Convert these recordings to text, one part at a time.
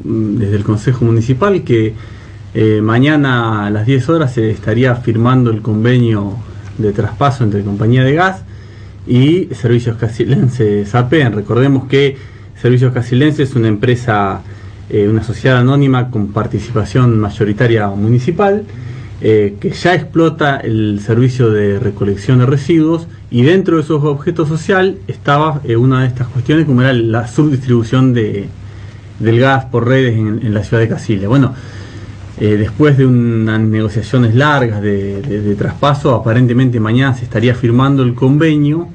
desde el Consejo Municipal que mañana a las 10 horas se estaría firmando el convenio de traspaso entre Compañía de Gas y Servicios Casilenses SAPEN. Recordemos que Servicios Casilenses es una empresa, una sociedad anónima con participación mayoritaria municipal, que ya explota el servicio de recolección de residuos, y dentro de su objeto social estaba una de estas cuestiones, como era la subdistribución del gas por redes en la ciudad de Casilda. Bueno, después de unas negociaciones largas de traspaso, aparentemente mañana se estaría firmando el convenio,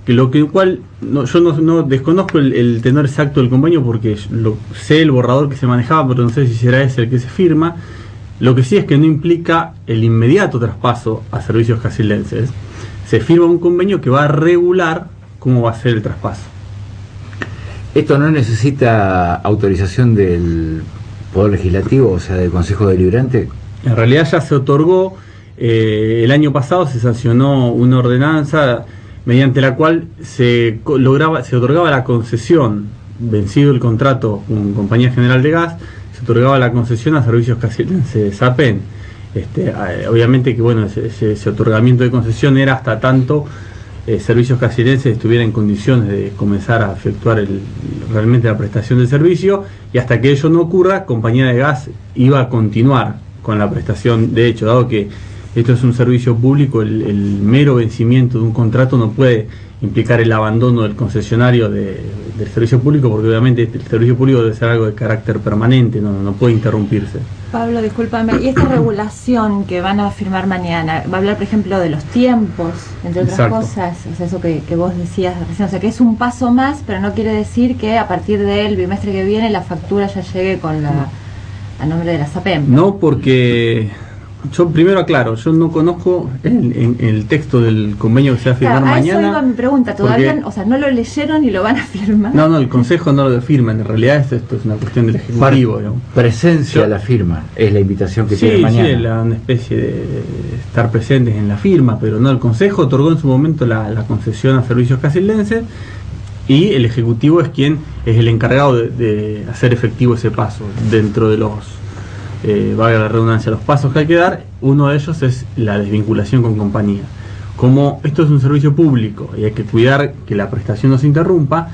yo no desconozco el tenor exacto del convenio, porque sé el borrador que se manejaba, pero no sé si será ese el que se firma. Lo que sí es que no implica el inmediato traspaso a Servicios Casilenses. Se firma un convenio que va a regular cómo va a ser el traspaso. ¿Esto no necesita autorización del Poder Legislativo, o sea, del Consejo Deliberante? En realidad ya se otorgó, el año pasado se sancionó una ordenanza mediante la cual se otorgaba la concesión, vencido el contrato con Compañía General de Gas, se otorgaba la concesión a Servicios Casilenses SAPEN. Obviamente que bueno, ese otorgamiento de concesión era hasta tanto Servicios Casilenses estuviera en condiciones de comenzar a efectuar realmente la prestación del servicio, y hasta que ello no ocurra, Compañía de Gas iba a continuar con la prestación. De hecho, dado que esto es un servicio público, el mero vencimiento de un contrato no puede implicar el abandono del concesionario del servicio público, porque obviamente el servicio público debe ser algo de carácter permanente, no puede interrumpirse. Pablo, discúlpame, ¿y esta regulación que van a firmar mañana va a hablar, por ejemplo, de los tiempos, entre otras Exacto. cosas? O sea, eso que vos decías recién, o sea, que es un paso más, pero no quiere decir que a partir del bimestre que viene la factura ya llegue a nombre de la SAPEM. No, porque yo primero aclaro, yo no conozco el texto del convenio que se va a firmar Claro, mañana. eso iba mi pregunta, todavía, porque, o sea, no lo leyeron y lo van a firmar. No, el Consejo no lo firma, en realidad esto es una cuestión del Ejecutivo. Presencia a la firma, es la invitación que tiene mañana. Sí, una especie de estar presentes en la firma, pero no, el Consejo otorgó en su momento la concesión a Servicios Casilenses, y el Ejecutivo es quien es el encargado de hacer efectivo ese paso. Dentro de los, valga la redundancia, los pasos que hay que dar, uno de ellos es la desvinculación con Compañía. Como esto es un servicio público y hay que cuidar que la prestación no se interrumpa,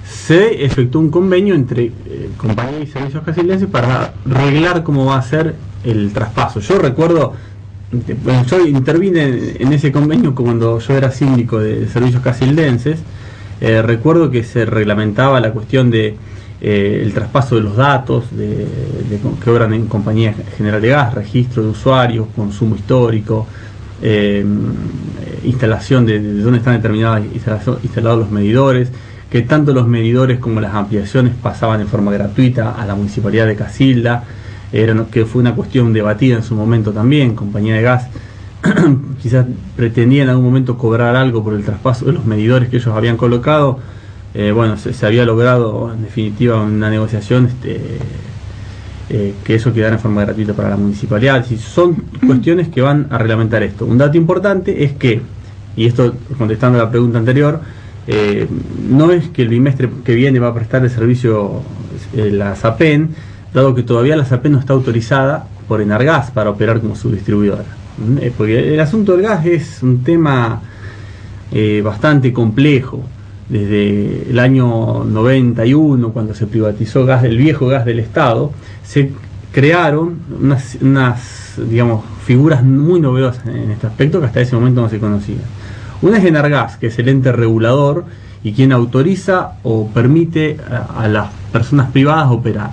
se efectuó un convenio entre Compañía y Servicios Casilenses para arreglar cómo va a ser el traspaso. Yo recuerdo, yo intervine en ese convenio cuando yo era síndico de Servicios Casilenses. Recuerdo que se reglamentaba la cuestión de el traspaso de los datos que obran en Compañía General de Gas, registro de usuarios, consumo histórico, instalación de dónde están instalados los medidores, que tanto los medidores como las ampliaciones pasaban en forma gratuita a la Municipalidad de Casilda, que fue una cuestión debatida en su momento también. Compañía de Gas quizás pretendía en algún momento cobrar algo por el traspaso de los medidores que ellos habían colocado. Bueno, se había logrado en definitiva una negociación que eso quedara en forma gratuita para la municipalidad. Son cuestiones que van a reglamentar esto. Un dato importante es que, y esto contestando a la pregunta anterior, no es que el bimestre que viene va a prestar el servicio la SAPEN, dado que todavía la SAPEN no está autorizada por Enargas para operar como subdistribuidora. Porque el asunto del gas es un tema bastante complejo. Desde el año 91, cuando se privatizó el viejo gas del Estado, se crearon unas digamos, figuras muy novedosas en este aspecto que hasta ese momento no se conocían. Una es Enargas, que es el ente regulador y quien autoriza o permite a las personas privadas operar.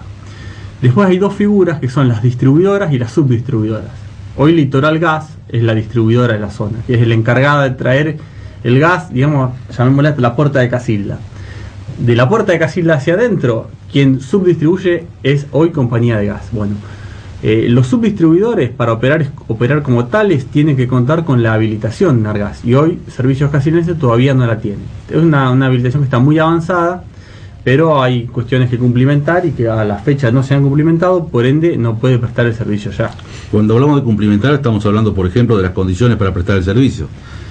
Después hay dos figuras que son las distribuidoras y las subdistribuidoras. Hoy Litoral Gas es la distribuidora de la zona, que es la encargada de traer el gas, digamos, llamémosla la puerta de Casilda. De la puerta de Casilda hacia adentro, quien subdistribuye es hoy Compañía de Gas. Bueno, los subdistribuidores para operar como tales tienen que contar con la habilitación de Enargas, y hoy Servicios Casilenses todavía no la tiene. Es una habilitación que está muy avanzada, pero hay cuestiones que cumplimentar y que a la fecha no se han cumplimentado, por ende no puede prestar el servicio ya. Cuando hablamos de cumplimentar estamos hablando, por ejemplo, de las condiciones para prestar el servicio.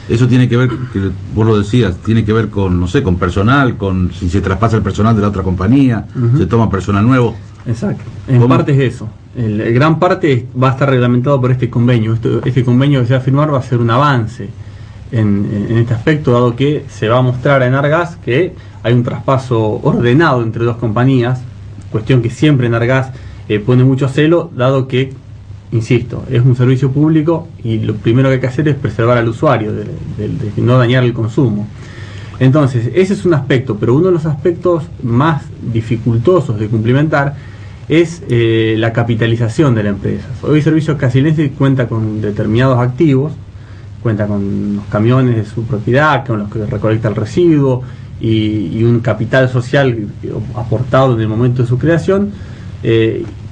Eso tiene que ver, que vos lo decías, tiene que ver con, no sé, con personal, con si se traspasa el personal de la otra compañía, se toma personal nuevo. Exacto. En ¿Cómo? parte es eso. Gran parte va a estar reglamentado por este convenio. Este convenio que se va a firmar va a ser un avance en este aspecto, dado que se va a mostrar a Enargas que hay un traspaso ordenado entre dos compañías, cuestión que siempre Enargas pone mucho celo, dado que, insisto, es un servicio público y lo primero que hay que hacer es preservar al usuario, de no dañar el consumo. Entonces, ese es un aspecto, pero uno de los aspectos más dificultosos de cumplimentar es la capitalización de la empresa. Hoy Servicios Casildenses cuenta con determinados activos, cuenta con los camiones de su propiedad, con los que recolecta el residuo y un capital social aportado en el momento de su creación,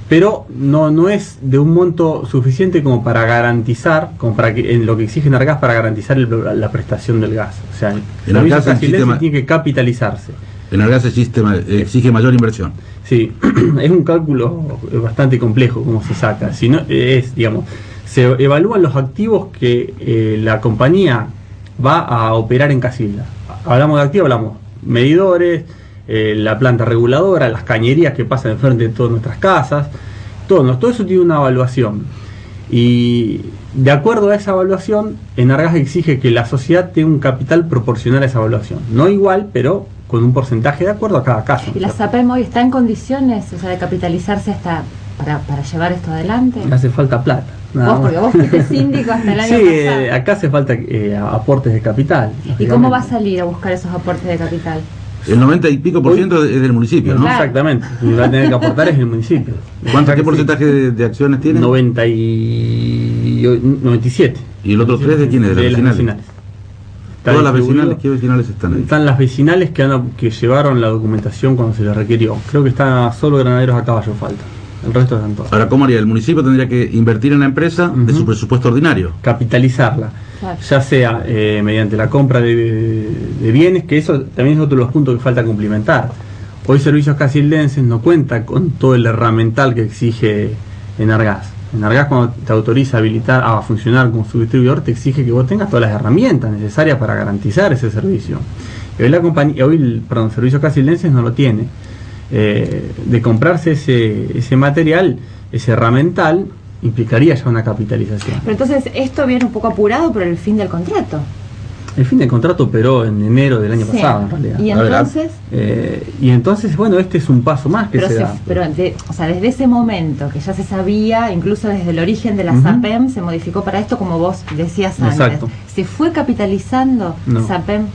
pero no es de un monto suficiente como para garantizar, como para que en lo que exige Enargas para garantizar la prestación del gas. O sea, Servicios Casildenses tiene que capitalizarse. Enargas exige mayor inversión. Sí, es un cálculo bastante complejo cómo se saca. Si no, digamos, se evalúan los activos que la compañía va a operar en Casilda. Hablamos de activos, hablamos medidores, la planta reguladora, las cañerías que pasan enfrente de todas nuestras casas, todo eso tiene una evaluación. Y de acuerdo a esa evaluación, Enargas exige que la sociedad tenga un capital proporcional a esa evaluación. No igual, pero con un porcentaje de acuerdo a cada caso. ¿Y la SAPEM hoy está en condiciones, o sea, de capitalizarse hasta para llevar esto adelante? Le hace falta plata. Porque vos fuiste síndico hasta el año pasado. Acá hace falta aportes de capital. ¿Y cómo va a salir a buscar esos aportes de capital? El 90 y pico % es del municipio, ¿no? Claro. Exactamente. Y va a tener que aportar es el municipio. ¿Qué porcentaje de acciones tiene? 97. ¿Y el otro 3 de quiénes? ¿De las vecinales? Está Todas las distribuido. vecinales, ¿qué vecinales están ahí? Están las vecinales que llevaron la documentación cuando se les requirió. Creo que están solo Granaderos a Caballo falta. El resto están todos. Ahora, ¿cómo haría? El municipio tendría que invertir en la empresa de su presupuesto ordinario. Capitalizarla, Claro. ya sea mediante la compra de bienes, que eso también es otro de los puntos que falta cumplimentar. Hoy Servicios Casildenses no cuenta con todo el herramental que exige Enargas. Enargas, cuando te autoriza a funcionar como su distribuidor, te exige que vos tengas todas las herramientas necesarias para garantizar ese servicio. Y hoy Servicios Casildenses no lo tiene. De comprarse ese material, ese herramental, implicaría ya una capitalización. Pero entonces esto viene un poco apurado por el fin del contrato. El fin del contrato operó en enero del año Sí. pasado, en realidad. Y entonces, bueno, este es un paso más que pero se da. o sea, desde ese momento que ya se sabía, incluso desde el origen de la SAPEM, se modificó para esto, como vos decías antes. Exacto. ¿Se fue capitalizando No. SAPEM?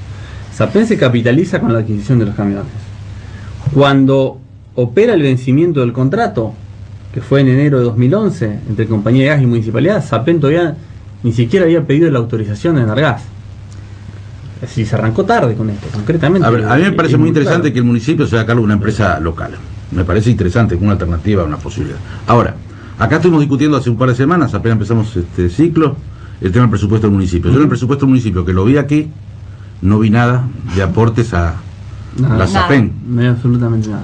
SAPEM se capitaliza con la adquisición de los camiones. Cuando opera el vencimiento del contrato, que fue en enero de 2011, entre Compañía de Gas y Municipalidad, SAPEM todavía ni siquiera había pedido la autorización de Enargas. Es decir, se arrancó tarde con esto, concretamente. A ver, a mí me parece muy interesante claro que el municipio se haga cargo de una empresa local. Me parece interesante, como una alternativa, una posibilidad. Ahora, acá estuvimos discutiendo hace un par de semanas, apenas empezamos este ciclo, el tema del presupuesto del municipio. Yo en el presupuesto del municipio, que lo vi aquí, no vi nada de aportes a Nada. la SAPEM. No hay absolutamente nada.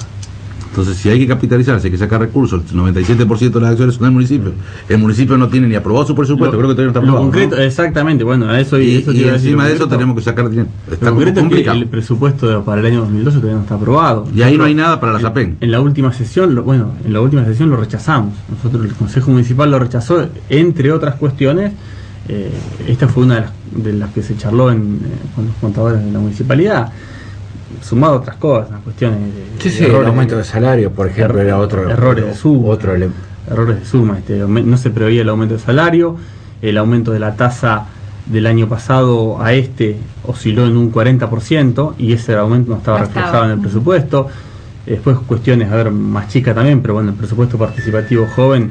Entonces, si hay que capitalizarse, hay que sacar recursos, el 97% de las acciones son del municipio. El municipio no tiene ni aprobado su presupuesto, creo que todavía no está aprobado. Concreto, ¿no? Exactamente, bueno, a eso Y te iba a decir, encima lo de eso concreto- tenemos que sacar dinero. Está Lo concreto es que complicado. el presupuesto para el año 2012 todavía no está aprobado. Y ahí no hay nada para la SAPEM. En la última sesión, en la última sesión lo rechazamos. Nosotros, el Consejo Municipal lo rechazó, entre otras cuestiones. Esta fue una de las que se charló con los contadores de la municipalidad, sumado a otras cosas, cuestiones de Sí, el aumento de salario, por ejemplo, era otro errores de suma, otro errores de suma. No se preveía el aumento de salario, el aumento de la tasa del año pasado a osciló en un 40% y ese aumento no estaba reflejado en el presupuesto. Después cuestiones, más chicas también, pero bueno, el presupuesto participativo joven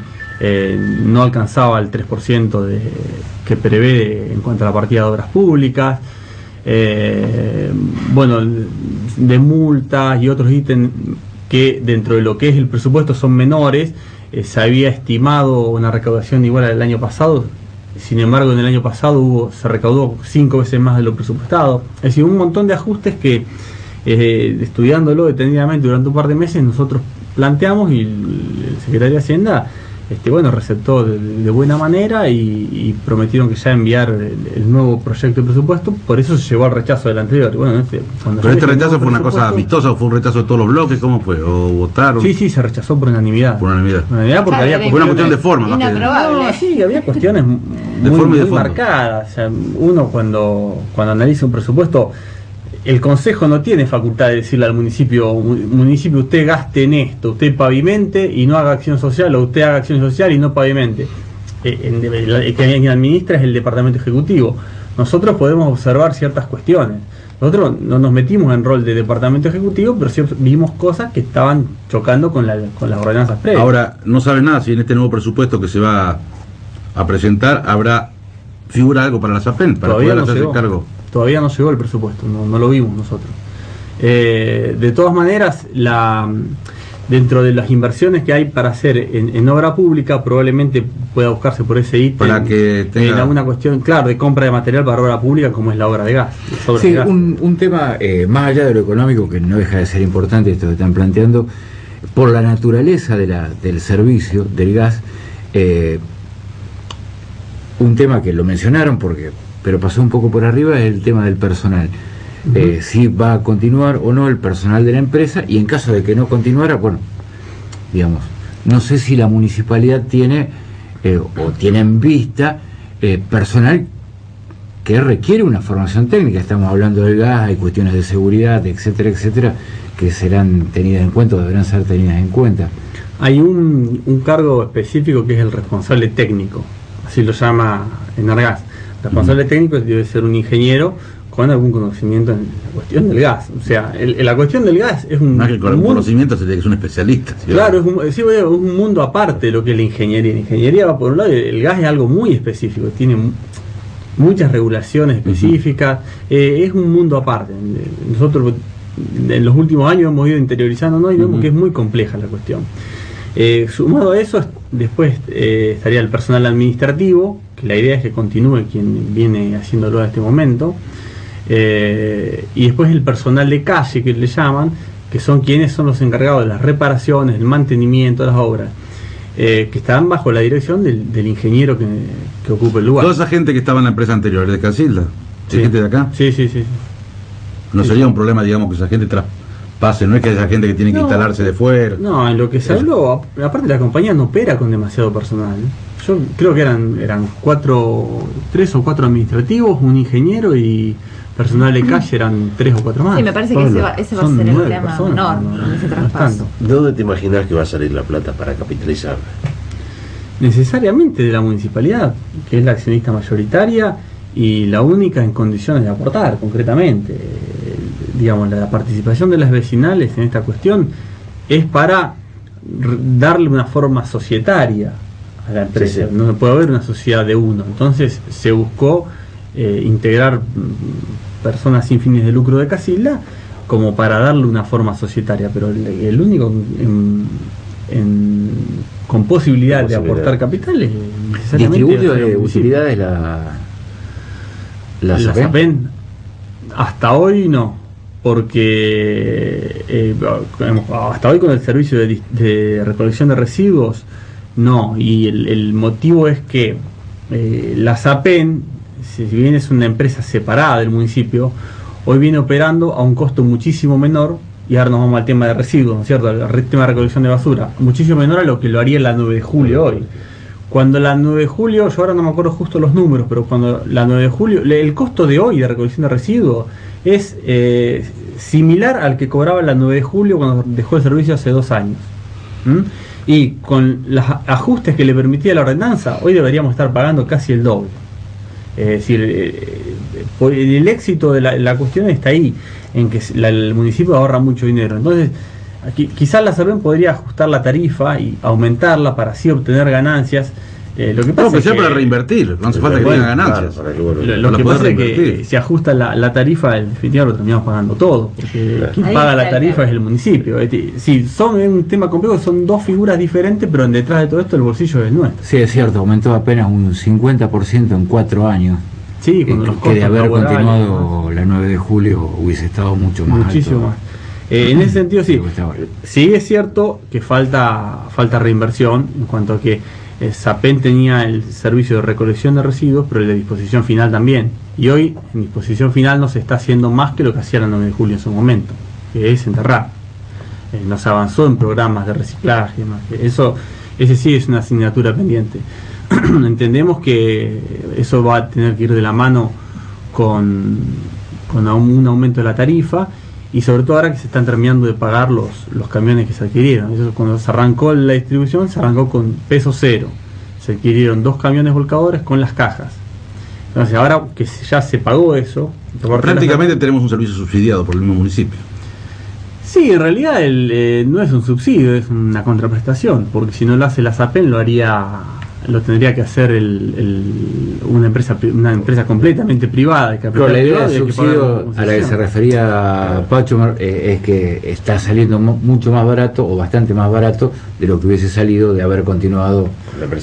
no alcanzaba el 3% que prevé en cuanto a la partida de obras públicas. De multas y otros ítems que dentro de lo que es el presupuesto son menores. Se había estimado una recaudación igual al año pasado, sin embargo en el año pasado se recaudó 5 veces más de lo presupuestado. Es decir, un montón de ajustes que estudiándolo detenidamente durante un par de meses nosotros planteamos y el secretario de Hacienda bueno, receptó de buena manera y prometieron que ya enviar el nuevo proyecto de presupuesto, por eso se llevó al rechazo del anterior. Bueno, pero este rechazo fue una cosa amistosa, o fue un rechazo de todos los bloques, ¿cómo fue? ¿O votaron? Sí, se rechazó por unanimidad. Por unanimidad. Porque había fue una cuestión de forma, más que inaprobable. no, sí, había cuestiones muy marcadas. O sea, uno cuando analiza un presupuesto, el Consejo no tiene facultad de decirle al municipio, usted gaste en esto, usted pavimente y no haga acción social, o usted haga acción social y no pavimente. Quien administra es el Departamento Ejecutivo. Nosotros podemos observar ciertas cuestiones. Nosotros no nos metimos en rol de Departamento Ejecutivo, pero sí vimos cosas que estaban chocando con las ordenanzas previas. Ahora, no sabe nada si en este nuevo presupuesto que se va a presentar figura algo para la SAPEN, para Todavía poder no hacerse llegó. cargo. Todavía no llegó el presupuesto, no lo vimos nosotros. De todas maneras, dentro de las inversiones que hay para hacer en obra pública, probablemente pueda buscarse por ese ítem para que tenga alguna cuestión, claro, de compra de material para obra pública, como es la obra de gas. Sí, un tema más allá de lo económico, que no deja de ser importante esto que están planteando, por la naturaleza del servicio del gas, un tema que lo mencionaron pero pasó un poco por arriba, es el tema del personal. Si va a continuar o no el personal de la empresa, y en caso de que no continuara, bueno, digamos, no sé si la municipalidad tiene o tiene en vista personal que requiere una formación técnica. Estamos hablando del gas, hay cuestiones de seguridad, etcétera, etcétera, que serán tenidas en cuenta o deberán ser tenidas en cuenta. Hay un cargo específico que es el responsable técnico, así lo llama Enargas. Responsable técnico debe ser un ingeniero con algún conocimiento en la cuestión del gas. O sea, la cuestión del gas es un... Más que con conocimiento, sería que es un especialista. ¿Sí? Claro, es un mundo aparte de lo que es la ingeniería. La ingeniería va por un lado, el gas es algo muy específico, tiene muchas regulaciones específicas, es un mundo aparte. Nosotros en los últimos años hemos ido interiorizándonos y vemos que es muy compleja la cuestión. Sumado a eso, después estaría el personal administrativo, que la idea es que continúe quien viene haciéndolo a este momento, y después el personal de calle, que le llaman, que son quienes son los encargados de las reparaciones, el mantenimiento de las obras, que están bajo la dirección del ingeniero que ocupa el lugar. Toda esa gente que estaba en la empresa anterior, ¿de Casilda? ¿Sí? ¿Gente de acá? Sí. No sería un problema, digamos, que esa gente pase, no es que haya gente que tiene que instalarse de fuera. No, en lo que se habló, aparte la compañía no opera con demasiado personal. Yo creo que eran 3 o 4 administrativos, un ingeniero, y personal de calle eran 3 o 4 más. Sí, me parece que ese va a ser el tema menor en ese traspaso. ¿De dónde te imaginas que va a salir la plata para capitalizar? Necesariamente de la municipalidad, que es la accionista mayoritaria y la única en condiciones de aportar concretamente. Digamos, la participación de las vecinales en esta cuestión es para darle una forma societaria a la empresa. Sí. No puede haber una sociedad de uno. Entonces se buscó integrar personas sin fines de lucro de Casilda como para darle una forma societaria, pero el único con posibilidad de aportar capital es necesariamente ¿distribuye de utilidades la SAPEN? Hasta hoy no, porque hasta hoy con el servicio de recolección de residuos no, y el motivo es que la SAPEN, si bien es una empresa separada del municipio, hoy viene operando a un costo muchísimo menor, y ahora nos vamos al tema de residuos, ¿no es cierto?, al tema de recolección de basura, muchísimo menor a lo que lo haría la 9 de julio hoy. Cuando la 9 de julio, yo ahora no me acuerdo justo los números, pero cuando la 9 de julio, el costo de hoy de recolección de residuos es similar al que cobraba la 9 de julio cuando dejó el servicio hace 2 años. Y con los ajustes que le permitía la ordenanza, hoy deberíamos estar pagando casi el doble. Es decir, el éxito de la cuestión está ahí, en que el municipio ahorra mucho dinero. Entonces, aquí, quizás la SAPEN podría ajustar la tarifa y aumentarla para así obtener ganancias. Lo que pasa es que para reinvertir, no hace falta que tenga ganancias. Lo que pasa es que si ajusta la tarifa, en definitiva lo terminamos pagando todo, porque quien paga la tarifa es el municipio. Sí, son un tema complejo, son dos figuras diferentes, pero detrás de todo esto el bolsillo es nuestro. Sí, es cierto, aumentó apenas un 50% en 4 años. Sí, que de haber continuado la 9 de julio hubiese estado mucho más muchísimo alto. más. En ese sentido sí, Creo que está bueno. sí es cierto que falta reinversión en cuanto a que Sapen tenía el servicio de recolección de residuos, pero el de disposición final también. Y hoy en disposición final no se está haciendo más que lo que hacía la 9 de julio en su momento, que es enterrar. No se avanzó en programas de reciclaje y demás. Ese sí es una asignatura pendiente. Entendemos que eso va a tener que ir de la mano con un aumento de la tarifa, y sobre todo ahora que se están terminando de pagar los camiones que se adquirieron. Eso, cuando se arrancó la distribución, se arrancó con peso cero. Se adquirieron 2 camiones volcadores con las cajas. Entonces ahora que ya se pagó eso, Prácticamente tenemos un servicio subsidiado por el mismo municipio. sí, en realidad no es un subsidio, es una contraprestación, porque si no lo hace la SAPEN lo tendría que hacer una empresa completamente privada. Pero la idea del subsidio a la que se refería Pacho es que está saliendo mucho más barato, o bastante más barato, de lo que hubiese salido de haber continuado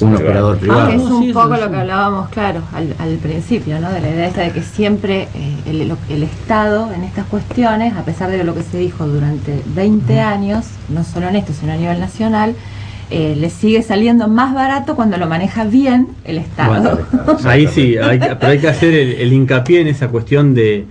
un operador privado. Que es un Sí, poco sí, lo sí. que hablábamos, claro, al principio, ¿no? De la idea esta de que siempre el Estado en estas cuestiones, a pesar de lo que se dijo durante 20 años, no solo en esto, sino a nivel nacional, le sigue saliendo más barato cuando lo maneja bien el Estado. Bueno, ahí sí, pero hay que hacer el hincapié en esa cuestión de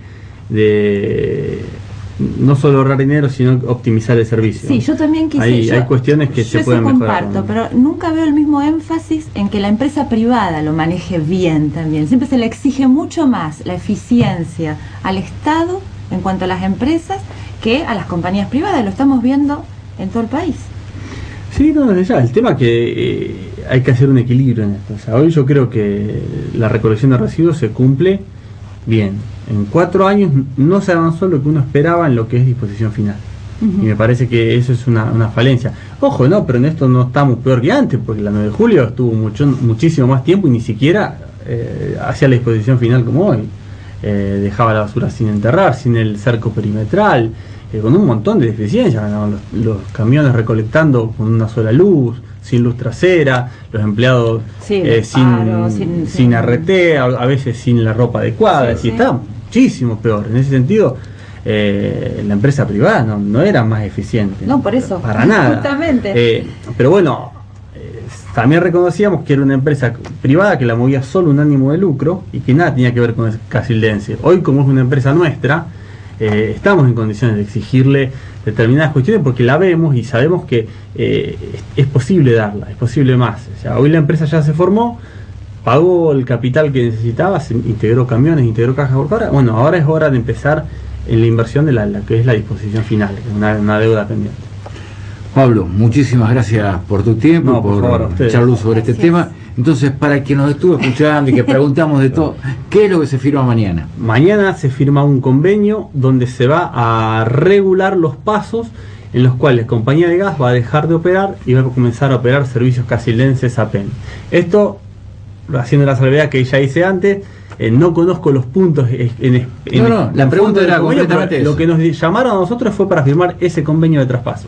no solo ahorrar dinero, sino optimizar el servicio. Sí, yo también quise. Hay cuestiones que se pueden mejorar. Comparto, pero nunca veo el mismo énfasis en que la empresa privada lo maneje bien también. Siempre se le exige mucho más la eficiencia al Estado en cuanto a las empresas que a las compañías privadas. Lo estamos viendo en todo el país. Sí, no, desde ya. El tema que hay que hacer un equilibrio en esto. O sea, hoy yo creo que la recolección de residuos se cumple bien. En 4 años no se avanzó lo que uno esperaba en lo que es disposición final. Y me parece que eso es una falencia. Ojo, no, pero en esto no estamos peor que antes, porque la 9 de julio estuvo muchísimo más tiempo y ni siquiera hacía la disposición final como hoy. Dejaba la basura sin enterrar, sin el cerco perimetral, con un montón de deficiencias. Los camiones recolectando con una sola luz, sin luz trasera, los empleados Sí, sin ART, a veces sin la ropa adecuada. Sí, sí. Está muchísimo peor. En ese sentido, la empresa privada no era más eficiente. No, por eso. Para nada. Justamente. Pero bueno, también reconocíamos que era una empresa privada que la movía solo un ánimo de lucro y que nada tenía que ver con el casildense. Hoy, como es una empresa nuestra, estamos en condiciones de exigirle determinadas cuestiones porque la vemos y sabemos que es posible darla, es posible más. O sea, hoy la empresa ya se formó, pagó el capital que necesitaba, se integró camiones, integró cajas volcadoras. Bueno, ahora es hora de empezar en la inversión de la que es la disposición final, que es una deuda pendiente. Pablo, muchísimas gracias por tu tiempo, No, por favor, a ustedes. echar luz sobre este Gracias. tema. Entonces, para quien nos estuvo escuchando y que preguntamos de todo, ¿qué es lo que se firma mañana? Mañana se firma un convenio donde se va a regular los pasos en los cuales Compañía de Gas va a dejar de operar y va a comenzar a operar servicios casildenses SAPEN. Esto, haciendo la salvedad que ya hice antes, no conozco los puntos No, la pregunta era del convenio, completamente pero eso. lo que nos llamaron a nosotros fue para firmar ese convenio de traspaso.